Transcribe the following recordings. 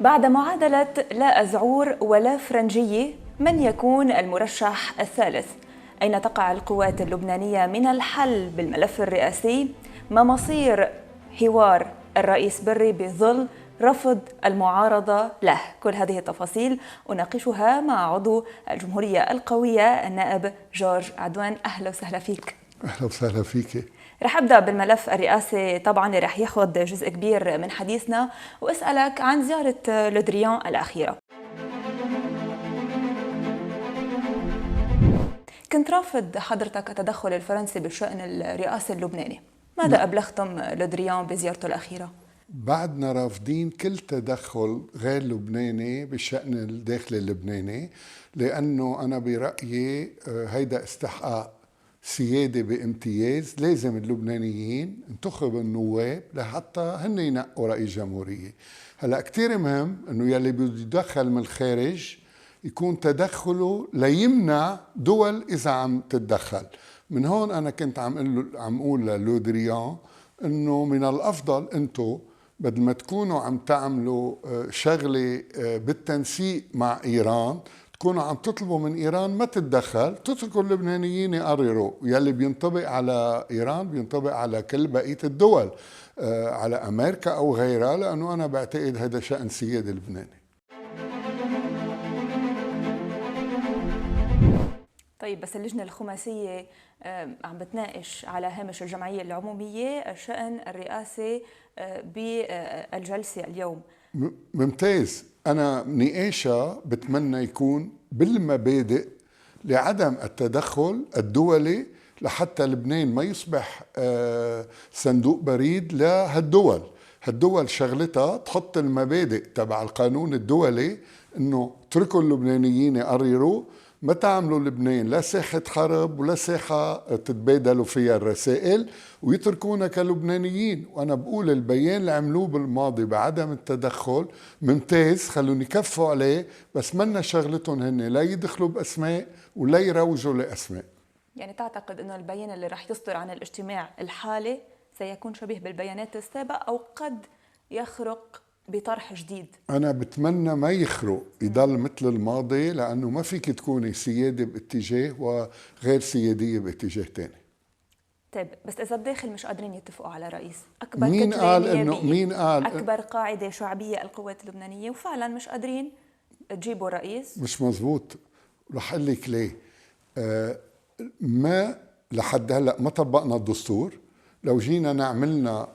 بعد معادلة لا أزعور ولا فرنجية، من يكون المرشح الثالث؟ أين تقع القوات اللبنانية من الحل بالملف الرئاسي؟ ما مصير حوار الرئيس بري بظل رفض المعارضة له؟ كل هذه التفاصيل أناقشها مع عضو الجمهورية القوية النائب جورج عدوان. أهلا وسهلا فيك. أهلا وسهلا فيك. رح أبدأ بالملف الرئاسي، طبعا رح ياخذ جزء كبير من حديثنا، وأسألك عن زيارة لودريان الأخيرة. كنت رافض حضرتك التدخل الفرنسي بالشأن الرئاسي اللبناني، ماذا أبلغتم لودريان بزيارته الأخيرة؟ بعدنا رافضين كل تدخل غير لبناني بالشأن الداخلي اللبناني، لأنه أنا برأيي هيدا استحقاق سيادة بامتياز. لازم اللبنانيين انتخبوا النواب لحتى هن ينقوا رئيس جمهورية. هلأ كتير مهم انه يلي بده يدخل من الخارج يكون تدخله ليمنع دول إذا عم تتدخل. من هون أنا كنت عم أقول للودريان انه من الأفضل انتو بدل ما تكونوا عم تعملوا شغلة بالتنسيق مع إيران، تكونوا عم تطلبوا من إيران ما تتدخل، تتركوا اللبنانيين يقرروا. يلي بينطبق على إيران بينطبق على كل بقية الدول، على أمريكا أو غيرها، لأنه أنا بعتقد هذا شأن سيادة لبناني. طيب، بس اللجنة الخماسية عم بتناقش على هامش الجمعية العمومية الشأن الرئاسي بالجلسة اليوم. ممتاز. أنا نقاشها بتمنى يكون بالمبادئ لعدم التدخل الدولي لحتى لبنان ما يصبح صندوق بريد لهالدول. هالدول شغلتها تحط المبادئ تبع القانون الدولي، انه اتركوا اللبنانيين يقرروا، ما تعملوا لبنان لا ساحة حرب ولا ساحة تتبادلوا فيها الرسائل، ويتركونا كلبنانيين. وأنا بقول البيان اللي عملوه بالماضي بعدم التدخل ممتاز، خلون يكفوا عليه، بس منا شغلتهم هن لا يدخلوا بأسماء ولا يروجوا لأسماء. يعني تعتقد أنه البيان اللي رح يصدر عن الاجتماع الحالي سيكون شبيه بالبيانات السابقة، أو قد يخرق بطرح جديد؟ أنا بتمنى ما يخرق، يضل مثل الماضي، لأنه ما فيك تكوني سيادة باتجاه وغير سيادية باتجاه تاني. طيب، بس إذا بداخل مش قادرين يتفقوا على رئيس، أكبر مين قال إنه مين قال أكبر قاعدة شعبية القوات اللبنانية، وفعلا مش قادرين تجيبوا رئيس؟ مش مزبوط. رح أقول لك ليه. ما لحد هلأ ما طبقنا الدستور. لو جينا نعملنا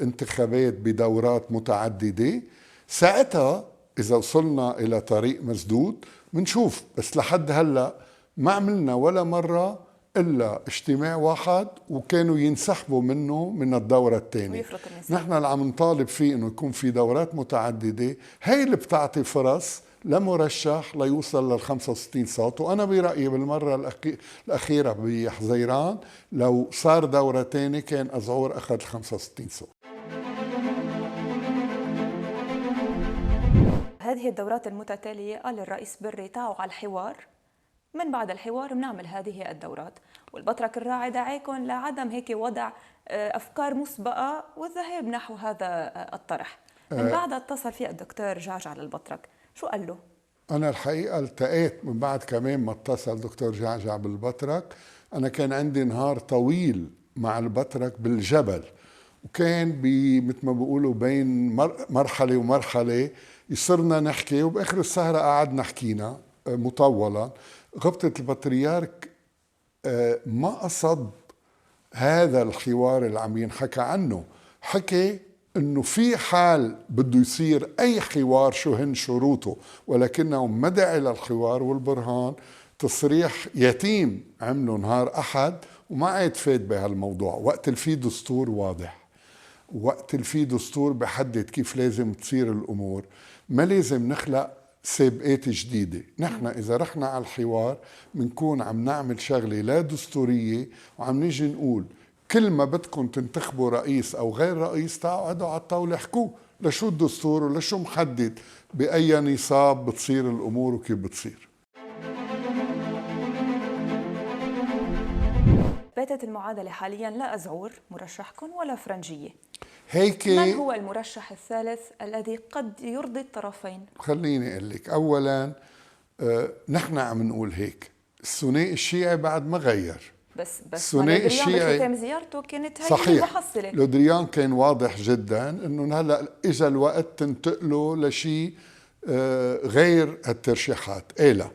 انتخابات بدورات متعددة، ساعتها إذا وصلنا إلى طريق مسدود منشوف. بس لحد هلأ ما عملنا ولا مرة إلا اجتماع واحد، وكانوا ينسحبوا منه من الدورة الثانية. نحن اللي عم نطالب فيه إنه يكون في دورات متعددة، هي اللي بتعطي فرص لمرشح ليوصل لل 65 صوت. وأنا برأيي بالمرة الأخيرة بحزيران لو صار دورة تانية كان أزعور أخذ 65 صوت. هذه الدورات المتتالية قال الرئيس بري تعوا على الحوار، من بعد الحوار بنعمل هذه الدورات، والبطرك الراعي دعاكم لعدم هيك وضع أفكار مسبقة والذهاب نحو هذا الطرح. من بعد اتصل فيه الدكتور جعجع على البطرك، شو قال له؟ أنا الحقيقة التقيت من بعد كمان ما اتصل دكتور جعجع بالبطرك. أنا كان عندي نهار طويل مع البطرك بالجبل، وكان مثل ما بيقولوا بين مرحلة ومرحلة يصرنا نحكي، وبآخر السهرة قعدنا حكينا مطولا. غبطة البطريرك ما قصد هذا الحوار اللي عم ينحكى عنه، حكي انه في حال بده يصير اي حوار شو هن شروطه، ولكنه ما داعي للحوار. والبرهان تصريح يتيم عمله نهار احد وما عاد فات بهالموضوع، وقت اللي في دستور واضح، وقت اللي في دستور بحدد كيف لازم تصير الامور. ما لازم نخلق سابقات جديدة. نحن إذا رحنا على الحوار منكون عم نعمل شغلة لا دستورية، وعم نيجي نقول كل ما بدكم تنتخبوا رئيس أو غير رئيس تقعدوا على الطاولة احكوا لشو الدستور ولشو محدد بأي نصاب بتصير الأمور وكيف بتصير. باتت المعادلة حاليا لا أزعور مرشحكم ولا فرنجية. هيك. من هو المرشح الثالث الذي قد يرضي الطرفين؟ خليني أقول لك أولا، نحن عم نقول هيك، الثنائي الشيعي بعد ما غير. بس الثنائي الشيعي بختام زيارته كانت هي صحيح المحصلة. لودريان كان واضح جدا انه هلا اجى الوقت تنتقلوا لشيء غير الترشيحات. لا،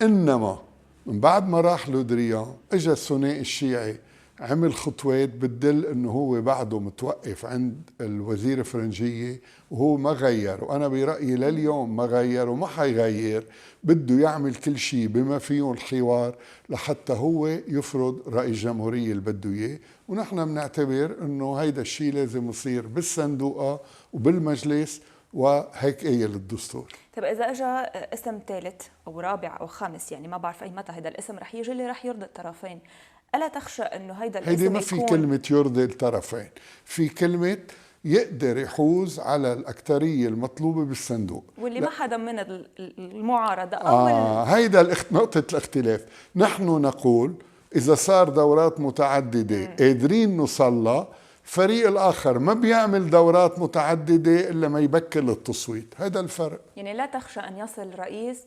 انما من بعد ما راح لودريان اجى الثنائي الشيعي عمل خطوات بتدل انه هو بعده متوقف عند الوزير فرنجية وهو ما غير، وانا برأيي لليوم ما غير وما حيغير. بده يعمل كل شيء بما فيه الحوار لحتى هو يفرض رأي الجمهورية اللي بده اياه، ونحن بنعتبر انه هيدا الشيء لازم يصير بالصندوقة وبالمجلس، وهيك قايل الدستور. طيب إذا أجا اسم ثالث أو رابع أو خامس، يعني ما بعرف أي متى هذا الاسم رح يجي اللي رح يرضي الطرفين، ألا تخشى إنه هيدا الاسم هيدي ما في كلمة يرضي الطرفين، في كلمة يقدر يحوز على الأكترية المطلوبة بالصندوق، واللي ما حدا من المعارضة أو هيدا نقطة الاختلاف. نحن نقول إذا صار دورات متعددة قادرين نوصل، الفريق الآخر ما بيعمل دورات متعددة إلا ما يبكر التصويت. هذا الفرق. يعني لا تخشى أن يصل رئيس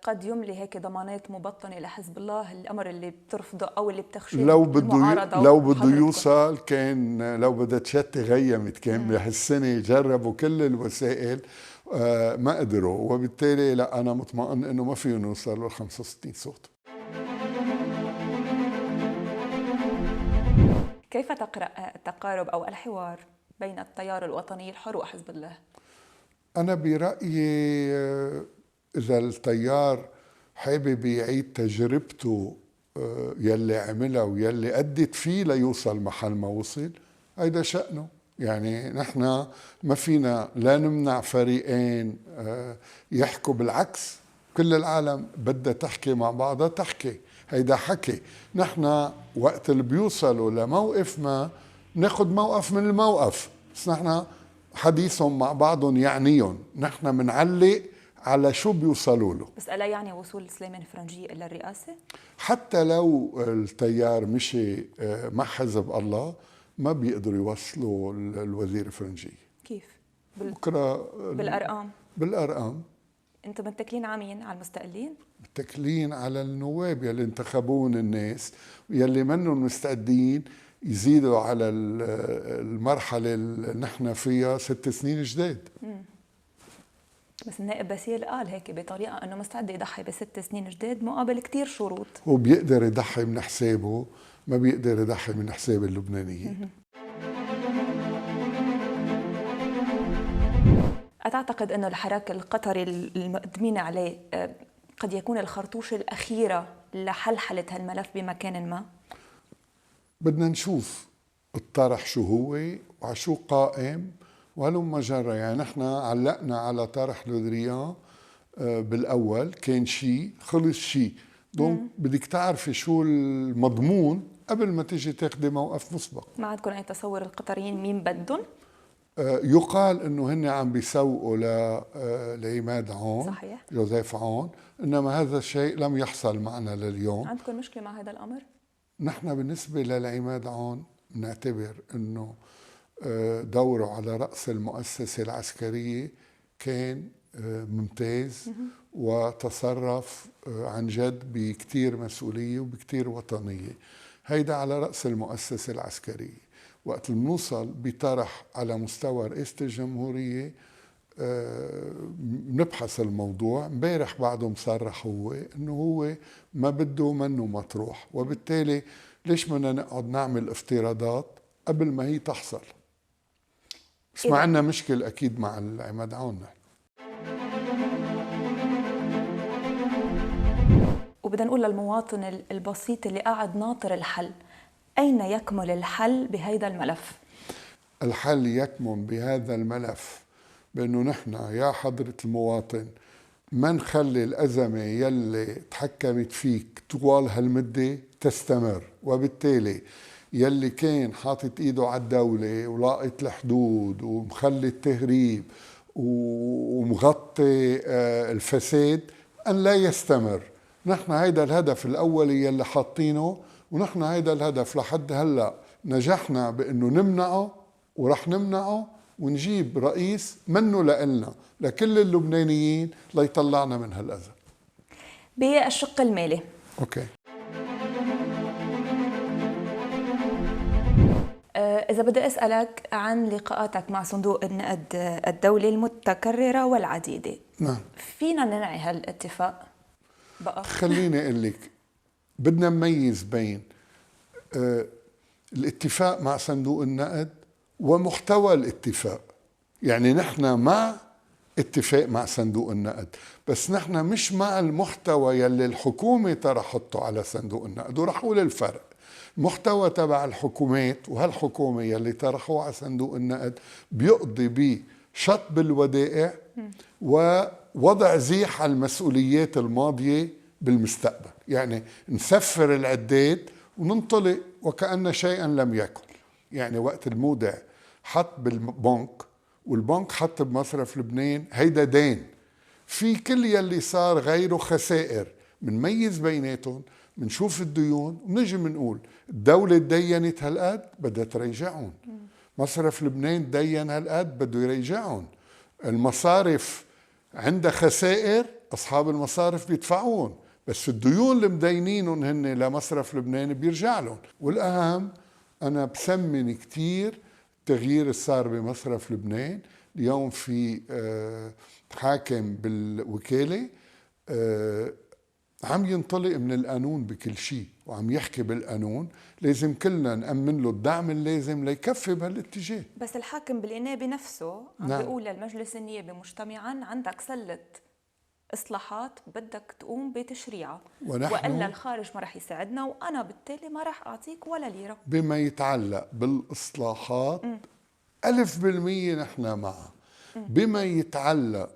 قد يملي هيك ضمانات مبطنة لحزب الله، الأمر اللي بترفضه أو اللي بتخشى المعارضة؟ لو بده يوصل، كان لو بدها تشتي غيمت، كان بهالسنة جربوا كل الوسائل ما قدروا، وبالتالي لا، أنا مطمئن إنه ما فيه نوصل ل 65 صوت. كيف تقرأ التقارب أو الحوار بين التيار الوطني الحر وحزب الله؟ أنا برأيي إذا التيار حابب يعيد تجربته يلي عملها ويلي أدت فيه ليوصل محل ما وصل، هيدا شأنه. يعني نحن ما فينا لا نمنع فريقين يحكوا، بالعكس كل العالم بدها تحكي مع بعضها تحكي، هيدا حكي. نحن وقت اللي بيوصلوا لموقف ما ناخد موقف من الموقف، بس نحن حديثهم مع بعضهم يعنيهم، نحن منعلق على شو بيوصلوا له. بس ألا يعني وصول سليمان فرنجية إلى الرئاسة؟ حتى لو التيار مشي مع حزب الله ما بيقدروا يوصلوا الوزير فرنجية. كيف؟ بكرة بالأرقام. أنتم متكلين على مين؟ على المستقلين؟ متكلين على النواب يلي انتخبون الناس، يلي منهم مستعدين يزيدوا على المرحلة اللي نحن فيها 6 سنين جداد. بس النائب باسيل قال هيك بطريقة أنه مستعد يضحي ب6 سنين جداد مقابل كتير شروط. هو بيقدر يضحي من حسابه، ما بيقدر يضحي من حساب اللبنانيين. أتعتقد أنه الحراك القطري المقدمين عليه قد يكون الخرطوش الأخيرة لحلحلة هالملف بمكان ما؟ بدنا نشوف الطرح شو هو وعشو قائم وهلما جرى. يعني نحن علقنا على طرح لودريان بالأول، كان شيء خلص شيء، دونك بدك تعرفي شو المضمون قبل ما تيجي تاخدي موقف مسبق. ما عندكم أي تصور القطريين مين بدهم؟ يقال انه هن عم بيسوقوا لعماد عون، صحيح، جوزيف عون، انما هذا الشيء لم يحصل معنا لليوم. عندكم مشكله مع هذا الامر؟ نحن بالنسبه لعماد عون نعتبر انه دوره على راس المؤسسه العسكريه كان ممتاز، وتصرف عن جد بكتير مسؤوليه وبكتير وطنيه. هيدا على راس المؤسسه العسكريه. وقت نوصل بطرح على مستوى رئاسة الجمهورية نبحث الموضوع. امبارح بعده مصرح هو انه هو ما بده منه مطروح، وبالتالي ليش بدنا نقعد نعمل افتراضات قبل ما هي تحصل؟ بس ما عندنا مشكل اكيد مع عماد عون. وبدنا نقول للمواطن البسيط اللي قاعد ناطر الحل، أين يكمن الحل بهذا الملف؟ الحل يكمن بهذا الملف بأنه نحن يا حضرة المواطن ما نخلي الأزمة يلي تحكمت فيك طوال هالمدة تستمر، وبالتالي يلي كان حاطط إيده على الدولة ولاقط الحدود ومخلي التهريب ومغطي الفساد أن لا يستمر. نحن هيدا الهدف الأولي يلي حاطينه، ونحن هيدا الهدف لحد هلأ نجحنا بأنه نمنعه ورح نمنعه ونجيب رئيس منه لإلنا لكل اللبنانيين ليطلعنا من هالأذى. بالشق المالي، أوكي، إذا بدي أسألك عن لقاءاتك مع صندوق النقد الدولي المتكررة والعديدة، نعم، فينا ننعي هالاتفاق بقى؟ خليني أقول لك، بدنا نميز بين الاتفاق مع صندوق النقد ومحتوى الاتفاق. يعني نحن مع اتفاق مع صندوق النقد، بس نحن مش مع المحتوى يلي الحكومة طرحته على صندوق النقد. ورح أقول الفرق. المحتوى تبع الحكومات وهالحكومة يلي طرحوه على صندوق النقد بيقضي بشطب الودائع ووضع زيح على المسؤوليات الماضية بالمستقبل. يعني نسفر العداد وننطلق وكأن شيئا لم يكن. يعني وقت المودع حط بالبنك والبنك حط بمصرف لبنان، هيدا دين. في كل يلي صار غيره خسائر، منميز بيناتهم، منشوف الديون ونجي منقول الدولة تدينت هالقد بدها تريجعهم، مصرف لبنان دين هالقد بده يريجعهم، المصارف عندها خسائر أصحاب المصارف بيدفعون، بس الديون اللي مدينينهم هن لمصرف لبنان بيرجع لهم. والأهم أنا بسمن كتير التغيير اللي صار بمصرف لبنان. اليوم في حاكم بالوكالة عم ينطلق من القانون بكل شيء وعم يحكي بالقانون. لازم كلنا نأمن له الدعم اللازم ليكفي بهالاتجاه. بس الحاكم بالإنابة نفسه عم نعم. بيقول للمجلس النيابي مجتمعا عندك سلة إصلاحات بدك تقوم بتشريعها، وإلا الخارج ما رح يساعدنا وأنا بالتالي ما رح أعطيك ولا ليرة. بما يتعلق بالإصلاحات 1000% نحن معها. بما يتعلق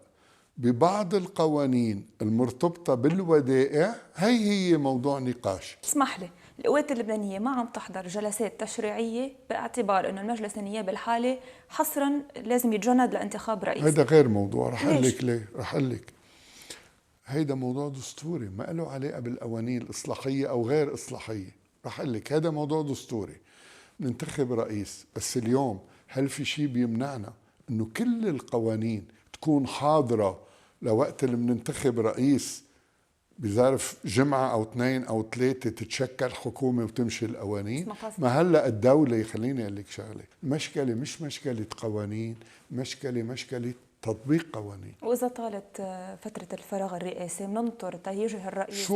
ببعض القوانين المرتبطة بالودائع هي موضوع نقاش. اسمح لي، القوات اللبنانية ما عم تحضر جلسات تشريعية باعتبار أنه المجلس النيابي الحالي حصرا لازم يتجند لانتخاب رئيس. هذا غير موضوع. رح أقول لك ليه. رح أقول لك هيدا موضوع دستوري ما له علاقة بالقوانين الإصلاحية أو غير إصلاحية. رح أقول لك هذا موضوع دستوري، ننتخب رئيس. بس اليوم هل في شيء بيمنعنا إنه كل القوانين تكون حاضرة لوقت اللي بننتخب رئيس بظرف جمعة أو 2 أو 3 تتشكل حكومة وتمشي القوانين؟ ما هلأ الدولة، خليني أقول لك شغلة، المشكلة مش مشكلة قوانين، مشكلة تطبيق قوانين. وإذا طالت فترة الفراغ الرئاسي بننطر تيجي الرئيس.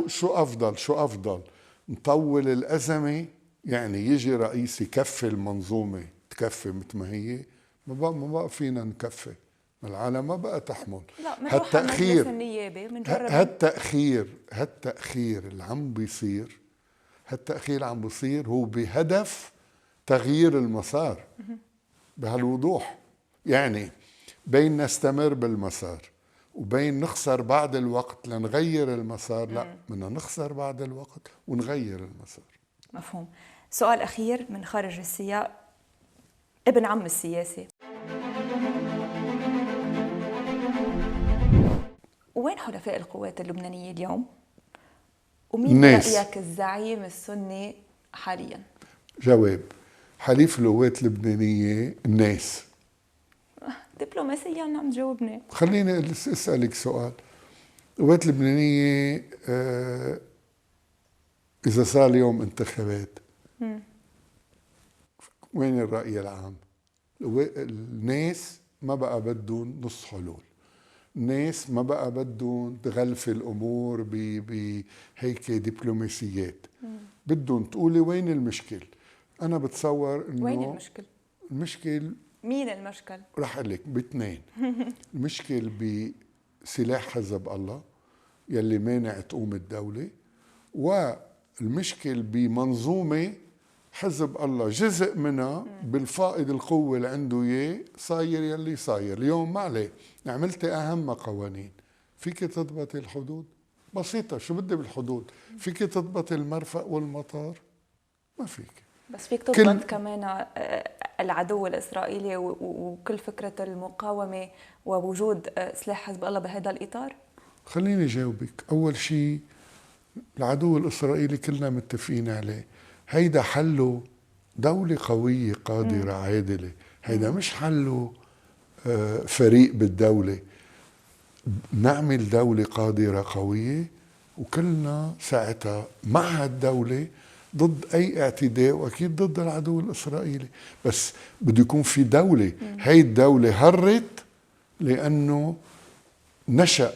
شو أفضل نطول الأزمة؟ يعني يجي رئيس يكفي المنظومة تكفي مثل ما هي؟ ما بقى فينا نكفي، العالم ما بقى تحمل. لا، هالتأخير النيابي منجرب. هالتأخير اللي عم بيصير هو بهدف تغيير المسار بهالوضوح. يعني بين نستمر بالمسار وبين نخسر بعض الوقت لنغير المسار، لا، بدنا نخسر بعض الوقت ونغير المسار. مفهوم. سؤال أخير من خارج السياق، ابن عم السياسي، وين حلفاء القوات اللبنانية اليوم؟ ومين برأيك الزعيم السني حاليا؟ جواب: حليف القوات اللبنانية الناس. دبلوماسيا عم تجاوبني. خليني أسألك سؤال. القوات اللبنانية إذا صار اليوم انتخابات وين الرأي العام؟ الناس ما بقى بدهم نص حلول، الناس ما بقى بدهم تغلف الأمور بهيك دبلوماسيات، بدهم تقولي وين المشكل. أنا بتصور إنه وين المشكل مين المشكل؟ رح أقول لك باثنين. المشكل بسلاح حزب الله يلي مانع تقوم الدولة، والمشكل بمنظومة حزب الله جزء منها بالفائض القوة اللي عنده إياه صاير يلي صاير. اليوم ما عليه، عملتي أهم قوانين. فيك تضبط الحدود؟ بسيطة. شو بدي بالحدود؟ فيك تضبط المرفأ والمطار؟ ما فيك. بس فيك تضبط كمان العدو الإسرائيلي وكل فكرة المقاومة ووجود سلاح حزب الله بهذا الإطار؟ خليني جاوبك. أول شيء العدو الإسرائيلي كلنا متفقين عليه، هيدا حله دولة قوية قادرة عادلة. هيدا مش حله فريق بالدولة. نعمل دولة قادرة قوية وكلنا ساعتها مع هالدولة ضد أي اعتداء، وأكيد ضد العدو الإسرائيلي. بس بده يكون في دولة. هاي الدولة هرت لأنه نشأ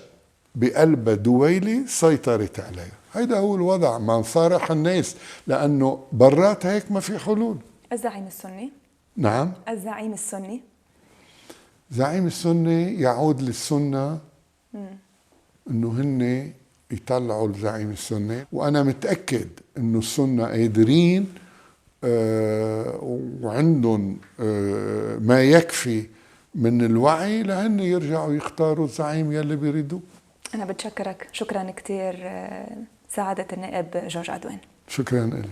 بقلبها دويلة سيطرت عليها. هيدا هو الوضع، ما نصارح الناس، لأنه برات هيك ما في حلول. الزعيم السني؟ نعم، الزعيم السني. زعيم السنة يعود للسنة انه هن يطلعوا الزعيم السني، وانا متأكد انه السنة قادرين وعندهم ما يكفي من الوعي لهن يرجعوا يختاروا الزعيم يلي بيريدوه. أنا بتشكرك شكرا كتير سعادة النائب جورج عدوان. شكرا لك.